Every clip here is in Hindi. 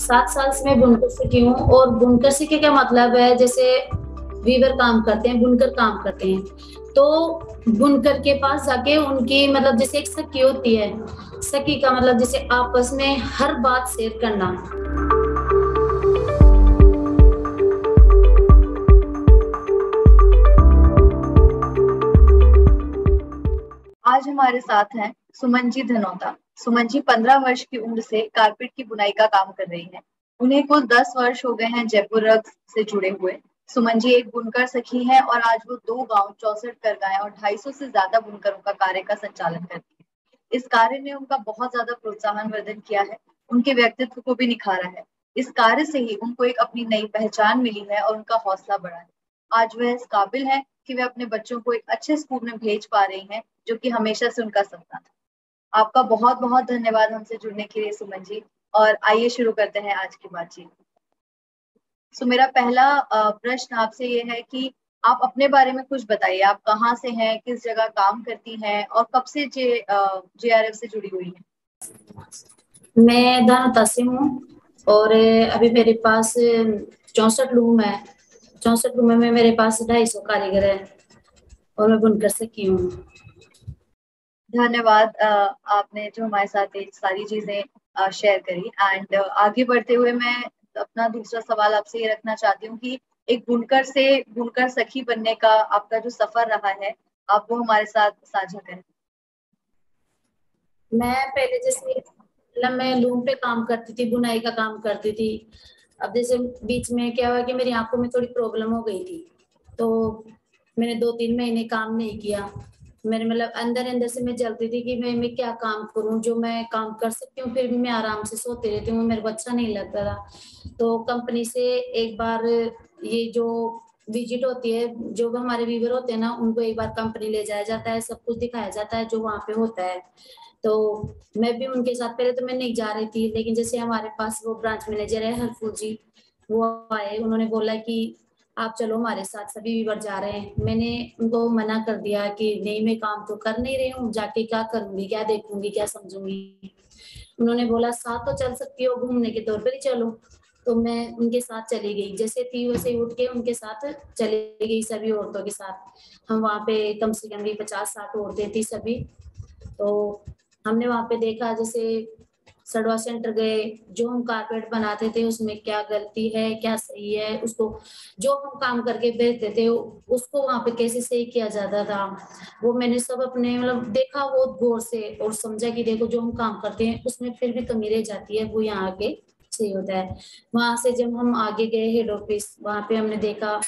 7 साल से मैं बुनकर सीखी हूँ। और बुनकर सीखे का मतलब है, जैसे वीवर काम करते हैं, बुनकर काम करते हैं, तो बुनकर के पास जाके उनकी मतलब जैसे एक सखी होती है, सखी का मतलब जैसे आपस में हर बात शेयर करना। आज हमारे साथ हैं सुमन जी धनोता। सुमन जी 15 वर्ष की उम्र से कारपेट की बुनाई का काम कर रही हैं। उन्हें कुल 10 वर्ष हो गए हैं जयपुर रग से जुड़े हुए। सुमन जी एक बुनकर सखी है और आज वो 2 गांव, 64 करगाएं और 250 से ज्यादा बुनकरों का कार्य का संचालन करती है। इस कार्य ने उनका बहुत ज्यादा प्रोत्साहन वर्धन किया है, उनके व्यक्तित्व को भी निखारा है। इस कार्य से ही उनको एक अपनी नई पहचान मिली है और उनका हौसला बढ़ा है। आज वह इस काबिल है कि वे अपने बच्चों को एक अच्छे स्कूल में भेज पा रही हैं, जो कि हमेशा से उनका सपना था। आपका बहुत बहुत धन्यवाद हमसे जुड़ने के लिए सुमन जी। और आइए शुरू करते हैं आज की बातचीत। सो मेरा पहला प्रश्न आपसे ये है कि आप अपने बारे में कुछ बताइए। आप कहाँ से हैं, किस जगह काम करती हैं और कब से JRF से जुड़ी हुई हैं? मैं दानता से हूँ, और अभी मेरे पास 64 लूम है। 64 लूम में मेरे पास 250 कारीगर है, और मैं बुनकर सीखी हूँ। धन्यवाद। आपने जो हमारे साथ ये सारी चीजें शेयर करी। एंड आगे बढ़ते हुए मैं अपना दूसरा सवाल आपसे ये रखना चाहती हूँ कि एक बुनकर से बुनकर सखी बनने का आपका जो सफर रहा है, आप वो हमारे साथ साझा करें। मैं पहले जैसे मतलब मैं लूम पे काम करती थी, बुनाई का काम करती थी। अब जैसे बीच में क्या हुआ कि मेरी आंखों में थोड़ी प्रॉब्लम हो गई थी, तो मैंने 2-3 महीने काम नहीं किया। मेरे मतलब अंदर अंदर से मैं जलती थी कि मैं क्या काम करूं, जो मैं काम कर सकती हूँ फिर भी मैं आराम से सोती रहती हूँ, मेरे को अच्छा नहीं लगता था। तो कंपनी से एक बार ये जो विजिट होती है, जो भी हमारे वीवर होते हैं ना, उनको एक बार कंपनी ले जाया जाता है, सब कुछ दिखाया जाता है जो वहां पे होता है। तो मैं भी उनके साथ, पहले तो मैं नहीं जा रही थी, लेकिन जैसे हमारे पास वो ब्रांच मैनेजर है हरफूल जी, वो आए, उन्होंने बोला कि आप चलो हमारे साथ, सभी वीवर जा रहे हैं। मैंने उनको मना कर दिया कि नहीं, मैं काम तो कर नहीं रही हूँ, जाके क्या करूंगी, क्या देखूंगी, क्या समझूंगी। उन्होंने बोला साथ तो चल सकती हो, घूमने के तौर पर ही चलो। तो मैं उनके साथ चली गई, जैसे थी वैसे उठ के उनके साथ चली गई, सभी औरतों के साथ। हम वहाँ पे कम से कम भी 50-60 औरतें थी सभी। तो हमने वहां पे देखा, जैसे सड़वा सेंटर गए, जो हम कारपेट बनाते थे उसमें क्या गलती है, क्या सही है, उसको जो हम काम करके बेचते थे उसको वहां पे कैसे सही किया जाता था, वो मैंने सब अपने मतलब देखा बहुत गौर से, और समझा कि देखो जो हम काम करते हैं उसमें फिर भी कमी रह जाती है, वो यहाँ आके सही होता है। वहां से जब हम आगे गए हेड ऑफिस, वहां पे हमने देखा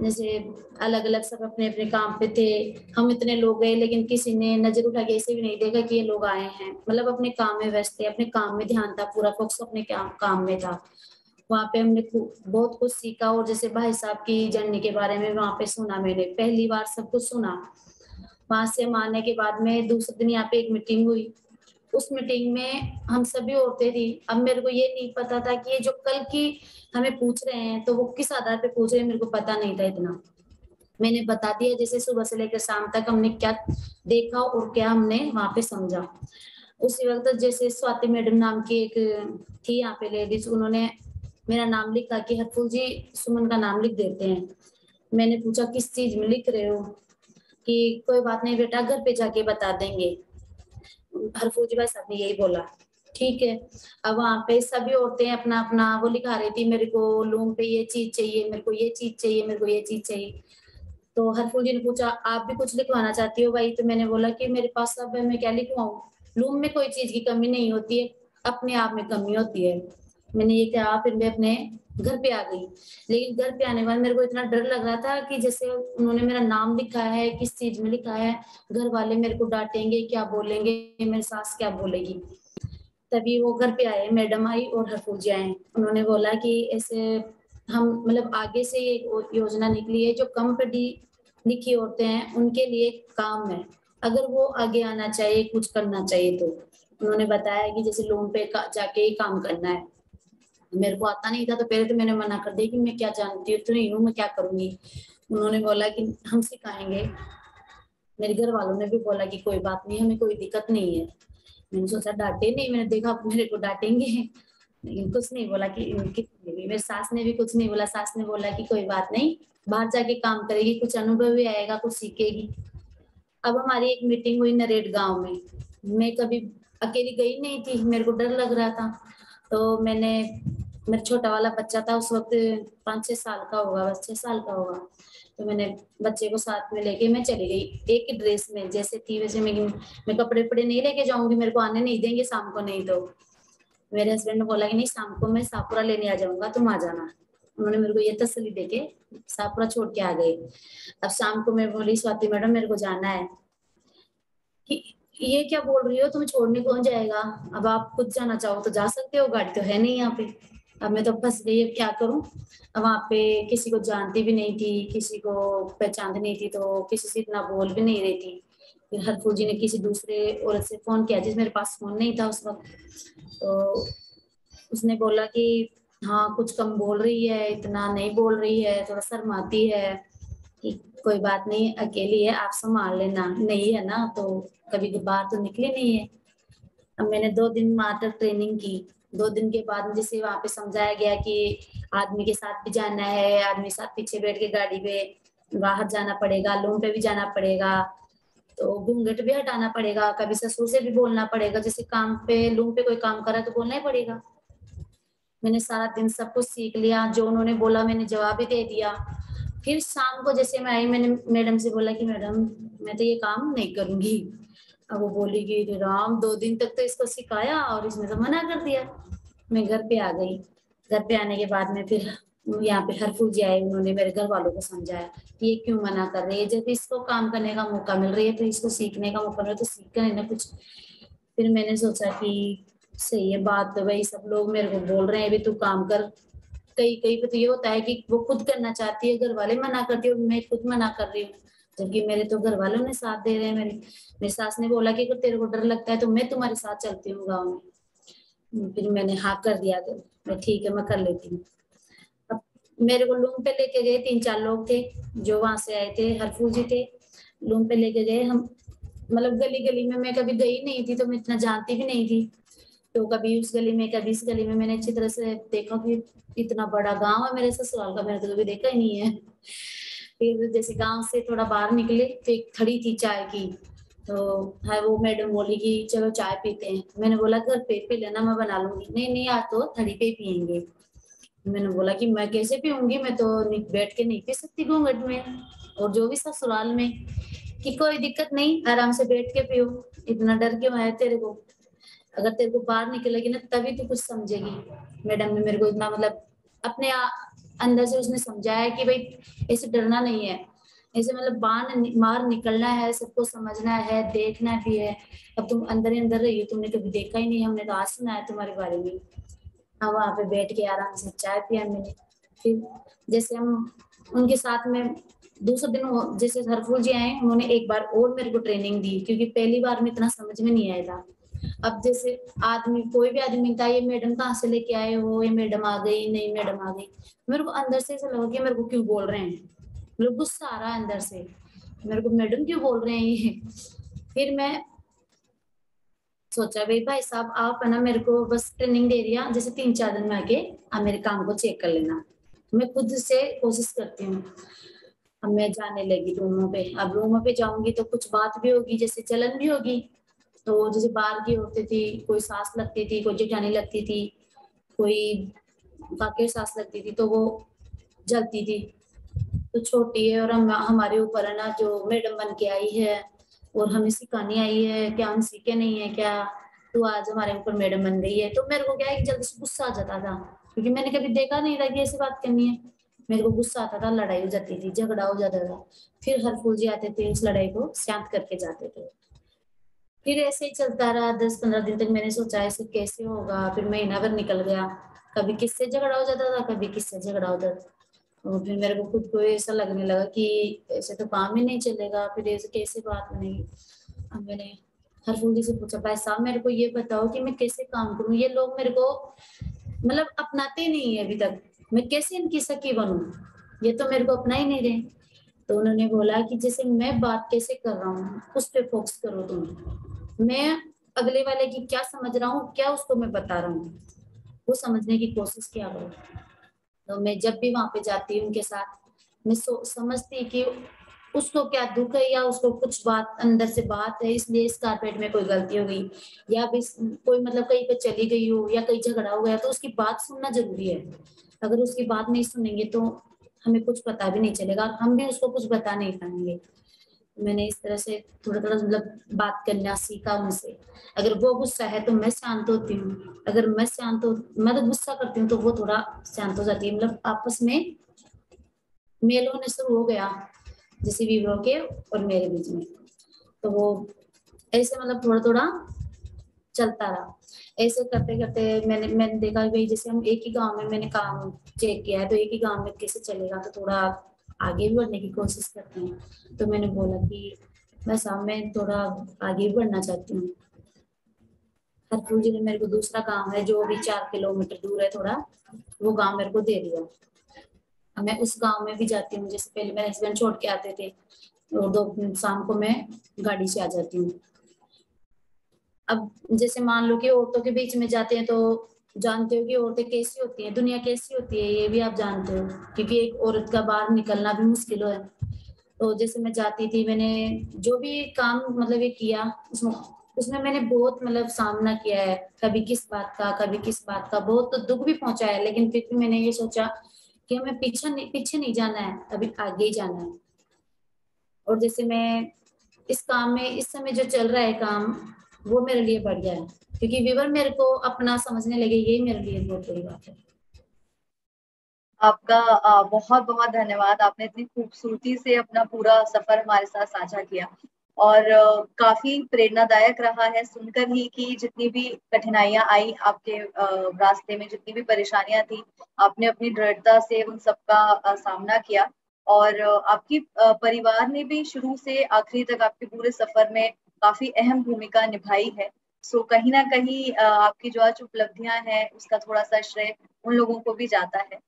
जैसे अलग अलग सब अपने अपने काम पे थे। हम इतने लोग गए लेकिन किसी ने नजर उठा के ऐसे भी नहीं देखा कि ये लोग आए हैं, मतलब अपने काम में व्यस्त थे, अपने काम में ध्यान था, पूरा फोकस अपने काम में था। वहां पे हमने बहुत कुछ सीखा, और जैसे भाई साहब की जर्नी के बारे में वहां पे सुना, मैंने पहली बार सब कुछ सुना। वहां से हम आने के बाद में दूसरे दिन यहाँ पे एक मीटिंग हुई। उस मीटिंग में हम सभी औरतें थी। अब मेरे को ये नहीं पता था कि ये जो कल की हमें पूछ रहे हैं तो वो किस आधार पे पूछ रहे हैं, मेरे को पता नहीं था इतना। मैंने बता दिया जैसे सुबह से लेकर शाम तक हमने क्या देखा और क्या हमने वहां पे समझा। उसी वक्त जैसे स्वाति मैडम नाम की एक थी यहाँ पे लेडीज, उन्होंने मेरा नाम लिखा कि हरफूल जी सुमन का नाम लिख देते हैं। मैंने पूछा किस चीज में लिख रहे हो, कि कोई बात नहीं बेटा, घर पे जाके बता देंगे। हरफूल जी भाई साहब ने यही बोला, ठीक है। अब वहां पे सभी औरतें अपना अपना वो लिखा रही थी, मेरे को लूम पे ये चीज चाहिए, मेरे को ये चीज चाहिए, मेरे को ये चीज चाहिए। तो हरफूल जी ने पूछा आप भी कुछ लिखवाना चाहती हो भाई? तो मैंने बोला कि मेरे पास सब है, मैं क्या लिखवाऊं, लूम में कोई चीज की कमी नहीं होती है, अपने आप में कमी होती है। मैंने ये कहा, फिर मैं अपने घर पे आ गई। लेकिन घर पे आने के बाद मेरे को इतना डर लग रहा था कि जैसे उन्होंने मेरा नाम लिखा है, किस चीज में लिखा है, घर वाले मेरे को डांटेंगे, क्या बोलेंगे, मेरी सास क्या बोलेगी। तभी वो घर पे आए, मैडम आई और हरफूल जी आए। उन्होंने बोला कि ऐसे हम मतलब आगे से ये योजना निकली है, जो कम पढ़ी लिखी होते हैं उनके लिए काम है, अगर वो आगे आना चाहिए, कुछ करना चाहिए। तो उन्होंने बताया कि जैसे लोन पे जाके ही काम करना है। मेरे को आता नहीं था, तो पहले तो मैंने मना कर दिया कि मैं क्या जानती हूँ तो नहीं हूँ, मैं क्या करूंगी। उन्होंने बोला कि हम सिखाएंगे। मेरे घर वालों ने भी बोला कि कोई बात नहीं, हमें कोई दिक्कत नहीं है। मैंने सोचा डांटे नहीं, मैंने देखा मेरे को डांटेंगे, लेकिन कुछ नहीं बोला कि मेरी सास ने भी कुछ नहीं बोला। सास ने बोला कि कोई बात नहीं, बाहर जाके काम करेगी, कुछ अनुभव भी आएगा, कुछ सीखेगी। अब हमारी एक मीटिंग हुई नरेट गांव में। मैं कभी अकेली गई नहीं थी, मेरे को डर लग रहा था। तो मैंने, मेरा छोटा वाला बच्चा था उस वक्त, 5-6 साल का होगा, बस 6 साल का होगा। तो मैंने बच्चे को साथ में लेके मैं चली गई, एक ही ड्रेस में जैसे थी वैसे। मैं कपड़े वपड़े नहीं लेके जाऊंगी, मेरे को आने नहीं देंगे शाम को। नहीं तो मेरे हस्बैंड ने बोला कि नहीं, शाम को मैं सापुरा लेने आ जाऊंगा, तुम आ जाना। उन्होंने मेरे को ये तसल्ली देके सापुरा छोड़ के आ गए। अब शाम को मैं बोली, स्वाति मैडम मेरे को जाना है। कि ये क्या बोल रही हो, तुम्हें छोड़ने कौन जाएगा? अब आप खुद जाना चाहो तो जा सकते हो, गाड़ी तो है नहीं यहाँ पे। अब मैं तो फंस गई, अब क्या करूं? अब वहां पे किसी को जानती भी नहीं थी, किसी को पहचानती नहीं थी, तो किसी से इतना बोल भी नहीं रही थी। फिर हरफू जी ने किसी दूसरे औरत से फोन किया, जिस मेरे पास फोन नहीं था उस वक्त। तो उसने बोला कि हाँ कुछ कम बोल रही है, इतना नहीं बोल रही है, थोड़ा शर्माती है, कि कोई बात नहीं, अकेली है, आप संभाल लेना। नहीं है ना तो कभी बाहर तो निकले नहीं है। अब मैंने 2 दिन मात्र ट्रेनिंग की। 2 दिन के बाद मुझे से वहां पे समझाया गया कि आदमी के साथ भी जाना है, आदमी के साथ पीछे बैठ के गाड़ी पे बाहर जाना पड़ेगा, लूम पे भी जाना पड़ेगा, तो घूंघट भी हटाना पड़ेगा, कभी ससुर से भी बोलना पड़ेगा, जैसे काम पे लूम पे कोई काम करा तो बोलना ही पड़ेगा। मैंने सारा दिन सब कुछ सीख लिया, जो उन्होंने बोला मैंने जवाब भी दे दिया। फिर शाम को जैसे मैं आई, मैंने मैडम से बोला कि मैडम मैं तो ये काम नहीं करूंगी। अब वो बोली कि "अरे राम, 2 दिन तक तो इसको सिखाया और इसने तो मना कर दिया"। मैं घर पे आ गई। घर पे आने के बाद में फिर यहाँ पे हरफू जी आए, उन्होंने मेरे घर वालों को समझाया कि ये क्यों मना कर रही है, जब इसको काम करने का मौका मिल रही है, तो इसको सीखने का मौका मिल रहा है तो सीख कर ना कुछ। फिर मैंने सोचा कि सही है बात, तो भाई सब लोग मेरे को बोल रहे हैं भी तू काम कर। कई कई पे तो ये होता है कि वो खुद करना चाहती है, घर वाले मना करती है, और मैं खुद मना कर रही हूँ, जबकि मेरे तो घर वालों ने साथ दे रहे हैं। मेरी सास ने बोला कि अगर तेरे को डर लगता है तो मैं तुम्हारे साथ चलती हूँ गाँव में। फिर मैंने हाँ कर दिया, तो मैं ठीक है, मैं कर लेती हूँ। अब मेरे को लूम पे लेके गए, 3-4 लोग थे जो वहां से आए थे, हरफू जी थे। लूम पे लेके गए हम, मतलब गली गली में मैं कभी गई नहीं थी, तो मैं इतना जानती भी नहीं थी। तो कभी उस गली में कभी इस गली में मैंने अच्छी तरह से देखा कि इतना बड़ा गांव है मेरे ससुराल का, मैंने तो कभी देखा ही नहीं है। फिर जैसे गांव से थोड़ा बाहर निकले तो एक खड़ी थी चाय की, तो है वो मैडम बोली कि चलो चाय पीते हैं। मैंने बोला घर पे पी लेना, मैं बना लूंगी। नहीं नहीं, आज तो खड़ी पे ही पियेंगे। मैंने बोला कि मैं कैसे पीऊंगी, मैं तो बैठ के नहीं पी सकती घूंघट में, और जो भी ससुराल में। कि कोई दिक्कत नहीं, आराम से बैठ के पियो, इतना डर क्यों है तेरे को? अगर तेरे को बाहर निकलेगी ना तभी तू कुछ समझेगी। मैडम ने मेरे को इतना, मतलब अपने अंदर से उसने समझाया कि भाई ऐसे डरना नहीं है, ऐसे मतलब बाहर निकलना है, सबको समझना है, देखना भी है। अब तुम अंदर ही अंदर रही हो, तुमने कभी देखा ही नहीं, हमने तो आज सुना है तुम्हारे बारे में। हाँ, वहां पे बैठ के आराम से चाय पिया मैंने। फिर जैसे हम उनके साथ में दूसरे दिन जैसे हरफूल जी आए, उन्होंने एक बार और मेरे को ट्रेनिंग दी, क्योंकि पहली बार में इतना समझ में नहीं आया था। अब जैसे आदमी, कोई भी आदमी मिलता है, ये मैडम कहाँ से लेके आए हो, ये मैडम आ गई, नहीं मैडम आ गई, मेरे को अंदर से ऐसा लगा कि मेरे को क्यों बोल रहे हैं, मेरे को गुस्सा आ रहा है अंदर से, मेरे को मैडम क्यों बोल रहे हैं ये। फिर मैं सोचा भाई भाई साहब आप है ना, मेरे को बस ट्रेनिंग दे दिया, जैसे 3-4 दिन में आके आप मेरे काम को चेक कर लेना। मैं खुद से कोशिश करती हूँ। अब मैं जाने लगी रूमों पे। अब रूमों पे जाऊंगी तो कुछ बात भी होगी, जैसे जलन भी होगी। तो जैसे बाहर की औरतें थी, कोई सास लगती थी, कोई जेठानी लगती थी, कोई काके सास लगती थी, तो वो जलती थी। तो छोटी है और हम हमारे ऊपर है ना, जो मैडम बन के आई है और हमें सिखाने आई है, क्या हम सीखे नहीं है क्या? तो आज हमारे ऊपर मैडम बन गई है। तो मेरे को क्या है कि जल्दी से गुस्सा आ जाता था, क्योंकि मैंने कभी देखा नहीं था कि ऐसी बात करनी है। मेरे को गुस्सा आता था, लड़ाई हो जाती थी, झगड़ा हो जाता था। फिर हरफूल जी आते थे, उस लड़ाई को शांत करके जाते थे। फिर ऐसे ही चलता रहा 10-15 दिन तक। मैंने सोचा ऐसे कैसे होगा, फिर महीना भर निकल गया। कभी किससे झगड़ा हो जाता था, कभी किससे झगड़ा होता था। तो फिर मेरे को खुद को ऐसा लगने लगा कि ऐसे तो काम ही नहीं चलेगा, फिर ऐसे कैसे बात बनेगी। अब मैंने हरफूल जी से पूछा, भाई साहब मेरे को ये बताओ कि मैं कैसे काम करूं, ये लोग मेरे को मतलब अपनाते नहीं है अभी तक, मैं कैसे इनकी सखी बनूं, ये तो मेरे को अपना ही नहीं रहे। तो उन्होंने बोला कि जैसे मैं बात कैसे कर रहा हूँ उस पे फोकस करो तुम, मैं अगले वाले की क्या समझ रहा हूँ, क्या उसको मैं बता रहा हूँ। वो समझने की कोशिश किया करो। तो मैं जब भी वहां पे जाती हूँ उनके साथ, मैं समझती कि उसको क्या दुख है या उसको कुछ बात अंदर से बात है, इसलिए इस कारपेट में कोई गलती हो गई, या भी कोई मतलब कहीं पे चली गई हो या कहीं झगड़ा हो गया, तो उसकी बात सुनना जरूरी है। अगर उसकी बात नहीं सुनेंगे तो हमें कुछ पता भी नहीं चलेगा, हम भी उसको कुछ बता नहीं पाएंगे। मैंने इस तरह से थोड़ा थोड़ा मतलब बात करना सीखा उनसे। अगर वो गुस्सा है तो मैं शांत होती हूँ, अगर मैं शांत हो मैं तो गुस्सा करती हूँ तो वो थोड़ा शांत हो जाती है, मतलब आपस में मेल होने शुरू हो गया जैसे विवो के और मेरे बीच में। तो वो ऐसे मतलब थोड़ा थोड़ा चलता रहा। ऐसे करते करते मैंने मैंने देखा भाई जैसे हम एक ही गांव में, मैंने काम चेक किया है तो एक ही गांव में कैसे चलेगा, तो थोड़ा आगे भी बढ़ने की कोशिश करते हैं। तो मैंने बोला कि मैं साहब मैं थोड़ा आगे भी बढ़ना चाहती हूँ। हरपुर जिले में मेरे को दूसरा गांव है जो अभी 4 किलोमीटर दूर है थोड़ा, वो गांव मेरे को दे दिया। अब मैं उस गांव में भी जाती हूँ, जैसे पहले मेरे हस्बैंड छोड़ के आते थे और दो शाम को मैं गाड़ी से आ जाती हूँ। अब जैसे मान लो कि औरतों के बीच में जाते हैं तो जानते हो कि औरतें कैसी होती हैं, दुनिया कैसी होती है, ये भी आप जानते हो, क्योंकि एक औरत का बाहर निकलना भी मुश्किल है। तो जैसे मैं जाती थी, मैंने जो भी काम मतलब ये किया उसमें उसमें मैंने बहुत मतलब सामना किया है, कभी किस बात का कभी किस बात का, बहुत तो दुख भी पहुंचा है, लेकिन फिर भी मैंने ये सोचा कि हमें पीछे नहीं जाना है, अभी आगे ही जाना है। और जैसे मैं इस काम में इस समय जो चल रहा है काम, वो मेरे लिए बढ़िया है, क्योंकि व्यूअर मेरे को अपना समझने लगे, यही मेरे लिए बहुत बड़ी बात है। आपका बहुत बहुत धन्यवाद। आपने इतनी खूबसूरती से अपना पूरा सफर हमारे साथ साझा किया और काफी प्रेरणादायक रहा है सुनकर ही कि जितनी भी कठिनाइयां आई आपके रास्ते में, जितनी भी परेशानियां थी, आपने अपनी दृढ़ता से उन सबका सामना किया। और आपकी परिवार ने भी शुरू से आखिरी तक आपके पूरे सफर में काफी अहम भूमिका निभाई है। सो कहीं ना कहीं आपकी जो आज उपलब्धियां हैं उसका थोड़ा सा श्रेय उन लोगों को भी जाता है।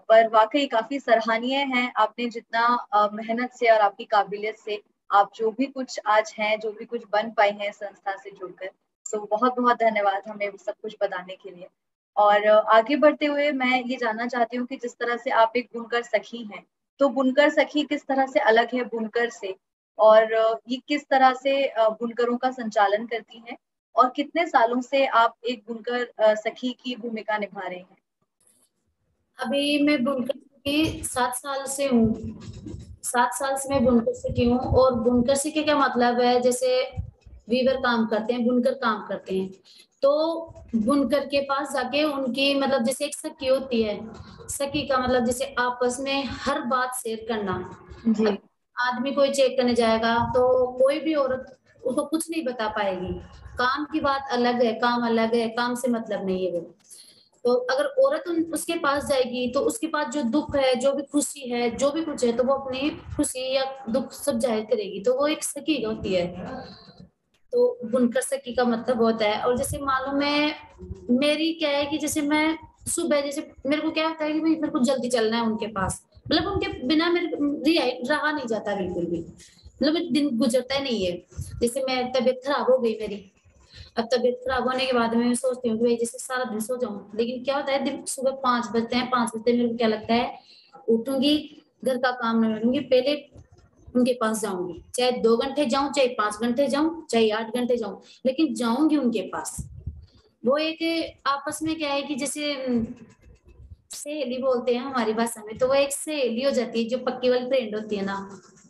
पर वाकई काफी सराहनीय है, आपने जितना मेहनत से और आपकी काबिलियत से आप जो भी कुछ आज हैं, जो भी कुछ बन पाए हैं संस्था से जुड़कर। सो बहुत बहुत धन्यवाद हमें वो सब कुछ बताने के लिए। और आगे बढ़ते हुए मैं ये जानना चाहती हूँ कि जिस तरह से आप एक बुनकर सखी हैं, तो बुनकर सखी किस तरह से अलग है बुनकर से, और ये किस तरह से बुनकरों का संचालन करती हैं, और कितने सालों से आप एक बुनकर सखी की भूमिका निभा रहे हैं? अभी मैं बुनकर की 7 साल से हूँ, 7 साल से मैं बुनकर सीखी हूँ। और बुनकर सीखे का मतलब है जैसे वीवर काम करते हैं, बुनकर काम करते हैं, तो बुनकर के पास जाके उनकी मतलब जैसे एक सखी होती है, सखी का मतलब जैसे आपस में हर बात शेयर करना। जी। अब आदमी कोई चेक करने जाएगा तो कोई भी औरत उसको कुछ नहीं बता पाएगी, काम की बात अलग है, काम अलग है, काम से मतलब नहीं है वो। तो अगर औरत उसके पास जाएगी तो उसके पास जो दुख है, जो भी खुशी है, जो भी कुछ है, तो वो अपनी खुशी या दुख सब जाहिर करेगी, तो वो एक सखी होती है। तो बुनकर सखी का मतलब होता है। और जैसे मालूम है मेरी क्या है कि जैसे मैं सुबह जैसे मेरे को क्या होता है कि भाई मेरे को जल्दी चलना है उनके पास, मतलब उनके बिना मेरे रहा नहीं जाता बिल्कुल भी, मतलब दिन गुजरता ही नहीं है। जैसे मैं तबीयत खराब हो गई मेरी, अब तबीयत खराब होने के बाद में मैं सोचती हूँ कि भाई जैसे सारा दिन सो जाऊं, लेकिन क्या होता है दिन सुबह 5 बजते हैं, 5 बजते मेरे को क्या लगता है उठूंगी, घर का काम निपटाऊंगी, पहले उनके पास जाऊंगी, चाहे 2 घंटे जाऊं, चाहे 5 घंटे जाऊं, चाहे 8 घंटे जाऊं, लेकिन जाऊंगी उनके पास। वो एक आपस में क्या है कि जैसे सहेली बोलते हैं हमारी भाषा में, तो वो एक सहेली हो जाती है, जो पक्की वाली फ्रेंड होती है ना,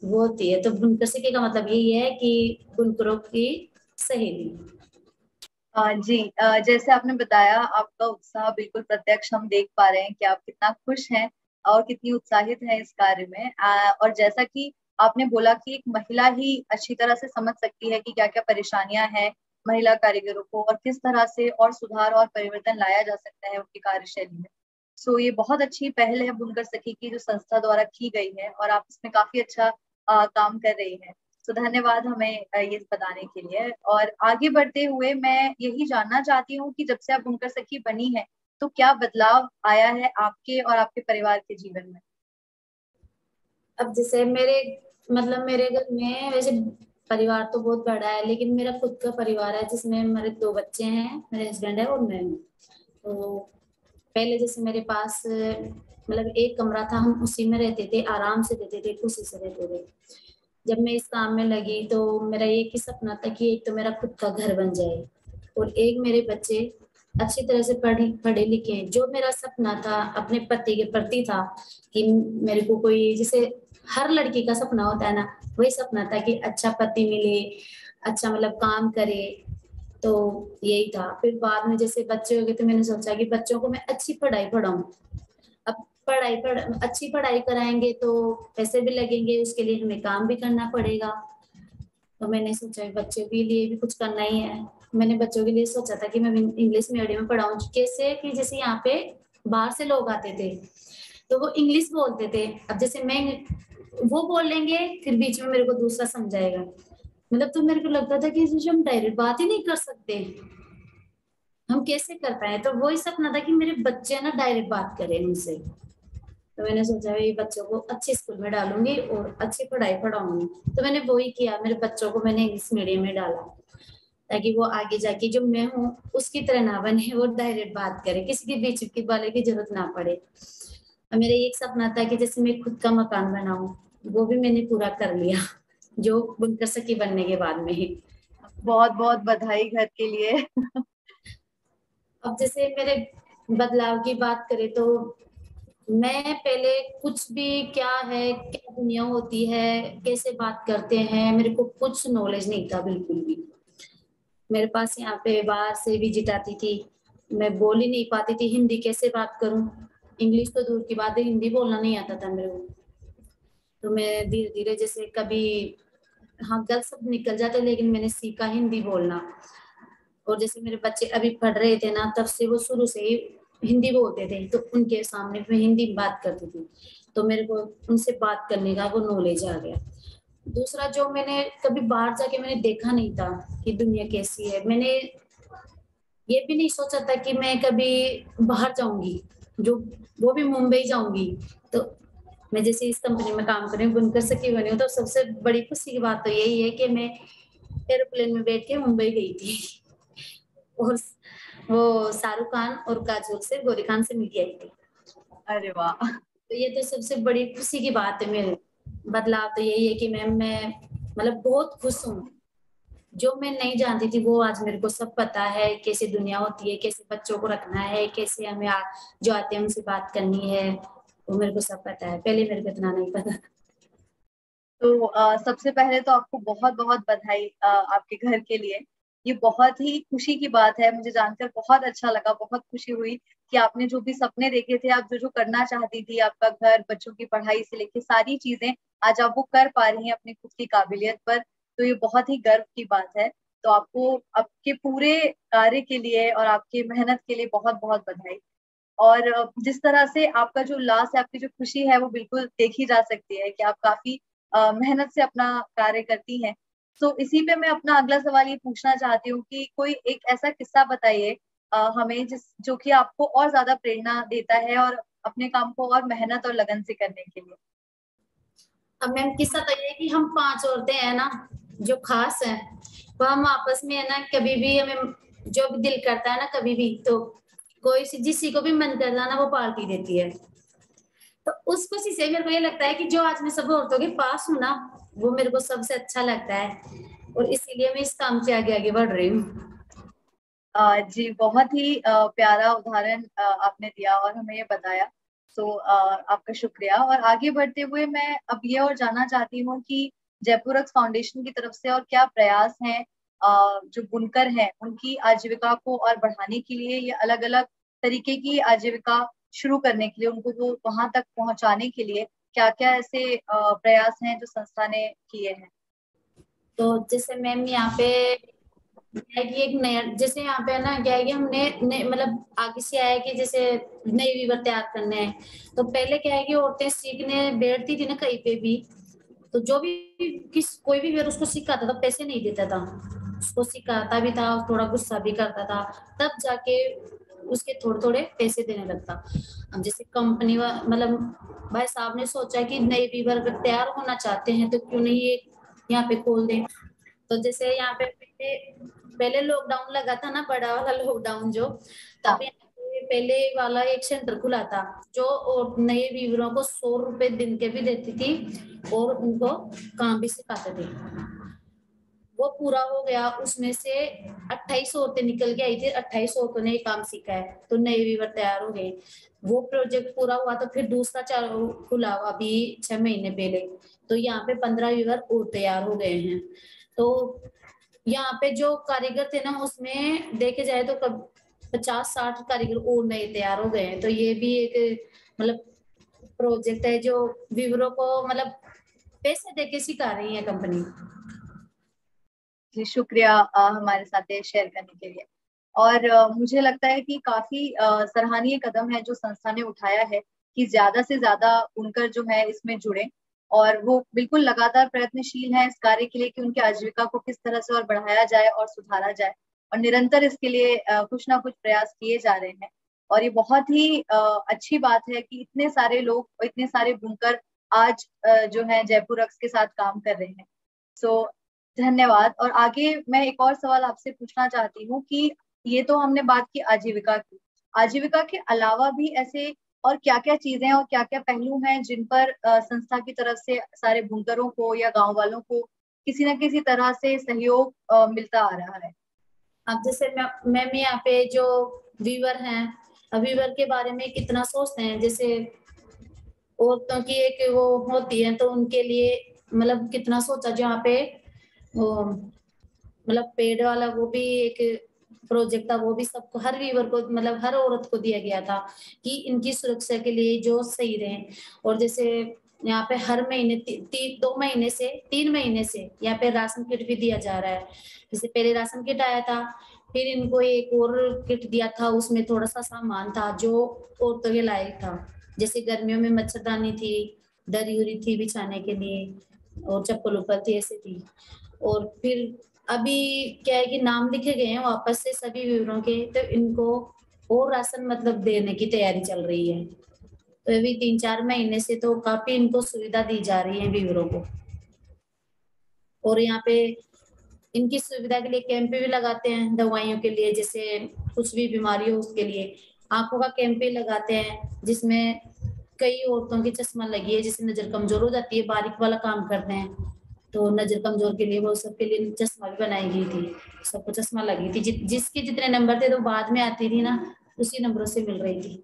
वो होती है। तो बुनकर सीखे का मतलब यही है कि बुनकरों की सहेली। जी, जैसे आपने बताया आपका उत्साह बिल्कुल प्रत्यक्ष हम देख पा रहे हैं कि आप कितना खुश हैं और कितनी उत्साहित हैं इस कार्य में। और जैसा कि आपने बोला कि एक महिला ही अच्छी तरह से समझ सकती है कि क्या क्या परेशानियां हैं महिला कारीगरों को, और किस तरह से और सुधार और परिवर्तन लाया जा सकता है उनकी कार्यशैली में। सो ये बहुत अच्छी पहल है बुनकर सखी की जो संस्था द्वारा की गई है, और आप इसमें काफी अच्छा काम कर रही हैं। तो धन्यवाद हमें ये बताने के लिए। और आगे बढ़ते हुए मैं यही जानना चाहती हूँ कि जब से आप बुनकर सखी बनी है, तो क्या बदलाव आया है आपके और आपके परिवार के जीवन में? अब जैसे मेरे मतलब मेरे घर में वैसे परिवार तो बहुत बड़ा है, लेकिन मेरा खुद का परिवार है जिसमें मेरे 2 बच्चे हैं, मेरे हस्बैंड है और मैं हूँ। तो पहले जैसे मेरे पास मतलब एक कमरा था, हम उसी में रहते थे, आराम से रहते थे, खुशी से रहते थे। जब मैं इस काम में लगी तो मेरा एक ही सपना था कि एक तो मेरा खुद का घर बन जाए और एक मेरे बच्चे अच्छी तरह से पढ़े लिखे हैं। जो मेरा सपना था अपने पति के प्रति था कि मेरे को कोई, जैसे हर लड़की का सपना होता है ना, वही सपना था कि अच्छा पति मिले, अच्छा मतलब काम करे। तो यही था। फिर बाद में जैसे बच्चे हो गए तो मैंने सोचा कि बच्चों को मैं अच्छी पढ़ाई पढ़ाऊं। अब अच्छी पढ़ाई कराएंगे तो पैसे भी लगेंगे, उसके लिए हमें काम भी करना पड़ेगा। तो मैंने सोचा बच्चों के लिए भी कुछ करना ही है। मैंने बच्चों के लिए सोचा था कि मैं इंग्लिश मीडियम में पढ़ाऊं। कैसे कि जैसे यहाँ पे बाहर से लोग आते थे तो वो इंग्लिश बोलते थे। अब जैसे मैं, वो बोल लेंगे फिर बीच में मेरे को दूसरा समझाएगा, मतलब तो मेरे को लगता था कि जो हम डायरेक्ट बात ही नहीं कर सकते, हम कैसे कर पाए। तो वही सपना था कि मेरे बच्चे ना डायरेक्ट बात करें उनसे। तो मैंने सोचा भाई बच्चों को अच्छे स्कूल में डालूंगी और अच्छी पढ़ाई पढ़ाऊंगी। तो मैंने वही किया, मेरे बच्चों को मैंने इंग्लिश मीडियम में डाला ताकि वो आगे जाके जो मैं हूँ उसकी तरह ना बने, वो डायरेक्ट बात करे, किसी के बीच की वाले की जरूरत ना पड़े। और मेरा एक सपना था कि जैसे मैं खुद का मकान बनाऊं, वो भी मैंने पूरा कर लिया जो बुनकर सखी बनने के बाद में ही। बहुत बहुत बधाई घर के लिए। अब जैसे मेरे बदलाव की बात करें तो मैं पहले कुछ भी क्या है, क्या दुनिया होती है, कैसे बात करते हैं, मेरे को कुछ नॉलेज नहीं था बिल्कुल भी। मेरे पास यहाँ पे बाहर से विजिट आती थी, मैं बोल ही नहीं पाती थी, हिंदी कैसे बात करूं। इंग्लिश तो दूर की बात है, हिंदी बोलना नहीं आता था मेरे को। तो मैं धीरे धीरे जैसे कभी, हाँ गलत शब्द निकल जाते, लेकिन मैंने सीखा हिंदी बोलना। और जैसे मेरे बच्चे अभी पढ़ रहे थे ना, तब से वो शुरू से ही हिंदी बोलते थे, तो उनके सामने मैं हिंदी में बात करती थी। तो मेरे को उनसे बात करने का वो नॉलेज आ गया। दूसरा, जो मैंने कभी बाहर जाके मैंने देखा नहीं था कि दुनिया कैसी है, मैंने ये भी नहीं सोचा था कि मैं कभी बाहर जाऊंगी, जो वो भी मुंबई जाऊंगी। तो मैं जैसे इस कंपनी में काम कर रही हूँ, बुनकर सखी बनी हूँ, तो सबसे बड़ी खुशी की बात तो यही है कि मैं एरोप्लेन में बैठ के मुंबई गई थी और वो शाहरुख खान और काजोल से, गोरी खान से मिल के आई थी। अरे वाह। तो ये तो सबसे बड़ी खुशी की बात है मेरे। बदलाव तो यही है कि मैं मतलब बहुत खुश हूँ। जो मैं नहीं जानती थी वो आज मेरे को सब पता है, कैसे दुनिया होती है, कैसे बच्चों को रखना है, कैसे हमें जो आते हैं उनसे बात करनी है, वो मेरे को सब पता है। पहले मेरे को इतना नहीं पता। तो सबसे पहले तो आपको बहुत बहुत बधाई आपके घर के लिए। ये बहुत ही खुशी की बात है, मुझे जानकर बहुत अच्छा लगा, बहुत खुशी हुई कि आपने जो भी सपने देखे थे, आप जो जो करना चाहती थी, आपका घर, बच्चों की पढ़ाई से लेके सारी चीजें आज आप वो कर पा रही हैं अपनी खुद की काबिलियत पर। तो ये बहुत ही गर्व की बात है। तो आपको आपके पूरे कार्य के लिए और आपकी मेहनत के लिए बहुत बहुत बधाई। और जिस तरह से आपका जो उल्लास है, आपकी जो खुशी है, वो बिल्कुल देखी जा सकती है कि आप काफी मेहनत से अपना कार्य करती हैं। तो इसी पे मैं अपना अगला सवाल ये पूछना चाहती हूँ कि कोई एक ऐसा किस्सा बताइए हमें जिस जो कि आपको और ज्यादा प्रेरणा देता है और अपने काम को और मेहनत और लगन से करने के लिए। अब मैम किस्सा तो ये है कि हम 5 औरतें हैं ना, जो खास हैं, वो हम आपस में है ना, कभी भी हमें जो भी दिल करता है ना, कभी भी तो कोई सी जिसी को भी मन करता है ना, वो पार्टी देती है। तो उस खुशी से मेरे को ये लगता है कि जो आज मैं सब औरतों के पास हूँ ना, वो मेरे को सबसे अच्छा लगता है और इसीलिए मैं इस काम से आगे आगे बढ़ रही हूँ। जी, बहुत ही प्यारा उदाहरण आपने दिया और हमें ये बताया। तो आपका शुक्रिया। और आगे बढ़ते हुए मैं अब ये और जानना चाहती हूँ कि जयपुरक्स फाउंडेशन की तरफ से और क्या प्रयास हैं जो बुनकर हैं उनकी आजीविका को और बढ़ाने के लिए, ये अलग अलग तरीके की आजीविका शुरू करने के लिए, उनको वो वहां तक पहुंचाने के लिए क्या क्या ऐसे प्रयास हैं जो संस्था ने किए हैं। तो जैसे मैम यहाँ पे क्या है कि एक नया, जैसे यहाँ पे है ना, क्या है कि हमने मतलब आगे से आया कि जैसे नए वीवर तैयार करने हैं। तो पहले क्या है कि औरतें सीखने बैठती थी ना कहीं पे भी, तो जो भी कोई भी वीवर उसको सिखाता था, पैसे नहीं देता था, उसको सिखाता भी था, थोड़ा गुस्सा भी करता था, तब जाके उसके थोड़े थोड़े पैसे देने लगता। अब जैसे कंपनी मतलब भाई साहब ने सोचा कि नए वीवर अगर तैयार होना चाहते हैं तो क्यों नहीं ये यहाँ पे खोल दें। तो जैसे यहाँ पे पहले लॉकडाउन लगा था ना, बड़ा वाला लॉकडाउन जो, तब हाँ। पहले वाला एक सेंटर खुला था जो और नए वीवरों को 100 रुपए दिन के भी देती थी और उनको काम भी सिखाते थे। वो पूरा हो गया, उसमें से 28 औरतें निकल के आई थी, 28 औरतों ने ये काम सीखा है, तो नए वीवर तैयार हो गए। वो प्रोजेक्ट पूरा हुआ तो फिर दूसरा चालू खुला अभी 6 महीने पहले, तो यहाँ पे 15 वीवर और तैयार हो गए हैं। तो यहाँ पे जो कारीगर थे ना, उसमें देखे जाए तो कब 50-60 कारीगर और नए तैयार हो गए हैं। तो ये भी एक मतलब प्रोजेक्ट है जो वीवरों को मतलब पैसे देके सिखा रही है कंपनी। जी शुक्रिया हमारे साथ ये शेयर करने के लिए। और मुझे लगता है कि काफी सराहनीय कदम है जो संस्था ने उठाया है कि ज्यादा से ज्यादा बुनकर जो है इसमें जुड़े, और वो बिल्कुल लगातार प्रयत्नशील है इस कार्य के लिए कि उनकी आजीविका को किस तरह से और बढ़ाया जाए और सुधारा जाए, और निरंतर इसके लिए कुछ ना कुछ प्रयास किए जा रहे हैं। और ये बहुत ही अच्छी बात है कि इतने सारे लोग, इतने सारे बुनकर आज जो है जयपुर रक्स के साथ काम कर रहे हैं। सो धन्यवाद। और आगे मैं एक और सवाल आपसे पूछना चाहती हूँ कि ये तो हमने बात की आजीविका की, आजीविका के अलावा भी ऐसे और क्या क्या चीजें और क्या क्या पहलू हैं जिन पर संस्था की तरफ से सारे बुनकरों को या गांव वालों को किसी न किसी तरह से सहयोग मिलता आ रहा है? अब जैसे मैम यहाँ पे जो वीवर हैं, वीवर के बारे में कितना सोचते हैं, जैसे औरतों की एक वो होती है तो उनके लिए मतलब कितना सोचा जहाँ पे वो मतलब पेड़ वाला वो भी एक प्रोजेक्ट था, वो भी सबको हर वीवर को मतलब हर औरत को दिया गया था कि इनकी सुरक्षा के लिए जो सही रहे। और जैसे यहाँ पे हर महीने 2 महीने से 3 महीने से यहाँ पे राशन किट भी दिया जा रहा है। जैसे पहले राशन किट आया था, फिर इनको एक और किट दिया था, उसमें थोड़ा सा सामान था जो औरतों के लायक था। जैसे गर्मियों में मच्छरदानी थी, दरी उरी थी बिछाने के लिए, और चप्पल ऊपर थी ऐसे थी। और फिर अभी क्या है कि नाम लिखे गए हैं वापस से सभी विवरों के, तो इनको और राशन मतलब देने की तैयारी चल रही है। तो अभी 3-4 महीने से तो काफी इनको सुविधा दी जा रही है विवरों को। और यहाँ पे इनकी सुविधा के लिए कैंप भी लगाते हैं दवाइयों के लिए, जैसे कुछ भी बीमारी हो उसके लिए आंखों का कैंप भी लगाते हैं, जिसमें कई औरतों की चश्मा लगी है, जिससे नजर कमजोर हो जाती है, बारीक वाला काम करते हैं तो नजर कमजोर के लिए वो सबके लिए चश्मा भी बनाई गई थी, सबको चश्मा लगी थी। जिसके जितने नंबर थे तो बाद में आती थी ना, उसी नंबरों से मिल रही थी।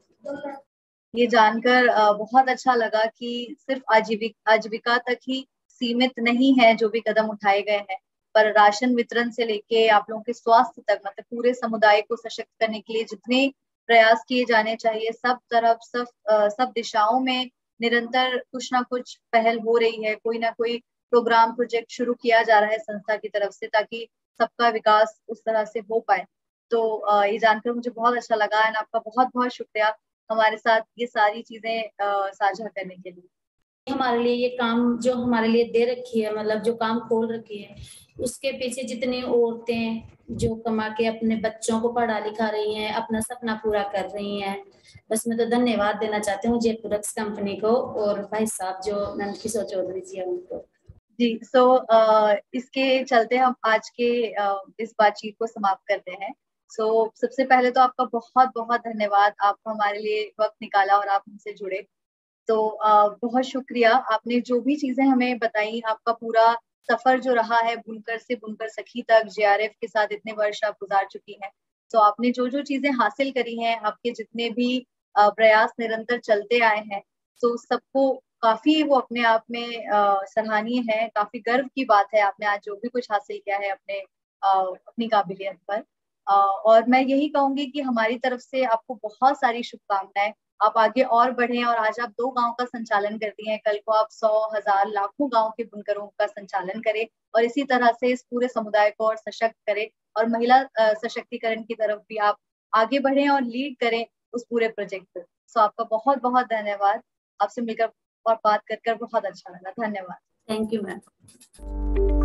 ये जानकर बहुत अच्छा लगा कि सिर्फ आजीविका तक ही सीमित नहीं है जो भी कदम उठाए गए हैं, पर राशन वितरण से लेके आप लोगों के स्वास्थ्य तक, मतलब पूरे समुदाय को सशक्त करने के लिए जितने प्रयास किए जाने चाहिए, सब तरफ सब दिशाओं में निरंतर कुछ ना कुछ पहल हो रही है। कोई ना कोई प्रोग्राम प्रोजेक्ट शुरू किया जा रहा है संस्था की तरफ से ताकि सबका विकास उस तरह से हो पाए। तो ये जानकर मुझे बहुत अच्छा लगा, एंड आपका बहुत बहुत शुक्रिया हमारे साथ ये सारी चीजें साझा करने के लिए। हमारे लिए ये काम जो हमारे लिए दे रखी है, मतलब जो काम खोल रखी है, उसके पीछे जितनी औरतें जो कमा के अपने बच्चों को पढ़ा लिखा रही हैं, अपना सपना पूरा कर रही हैं, बस मैं तो धन्यवाद देना चाहती हूँ जयपुर रक्स कंपनी को और भाई साहब जो नंद किशोर चौधरी जी है उनको। जी इसके चलते हम आज के इस बातचीत को समाप्त करते हैं। सबसे पहले तो आपका बहुत बहुत धन्यवाद, आप हमारे लिए वक्त निकाला और आप हमसे जुड़े। तो बहुत शुक्रिया, आपने जो भी चीजें हमें बताई, आपका पूरा सफर जो रहा है बुनकर से बुनकर सखी तक, जेआरएफ के साथ इतने वर्ष आप गुजार चुकी हैं, तो आपने जो जो चीजें हासिल करी हैं, आपके जितने भी प्रयास निरंतर चलते आए हैं, तो सबको काफी वो अपने आप में सराहनीय है, काफी गर्व की बात है आपने आज जो भी कुछ हासिल किया है अपनी काबिलियत पर। और मैं यही कहूंगी कि हमारी तरफ से आपको बहुत सारी शुभकामनाएं, आप आगे और बढ़े, और आज आप 2 गांव का संचालन करती हैं, कल को आप 100, 1000, लाखों गांव के बुनकरों का संचालन करें, और इसी तरह से इस पूरे समुदाय को और सशक्त करें, और महिला सशक्तिकरण की तरफ भी आप आगे बढ़ें और लीड करें उस पूरे प्रोजेक्ट को। सो आपका बहुत बहुत धन्यवाद, आपसे मिलकर और बात कर बहुत अच्छा लगा। धन्यवाद। Thank you ma'am.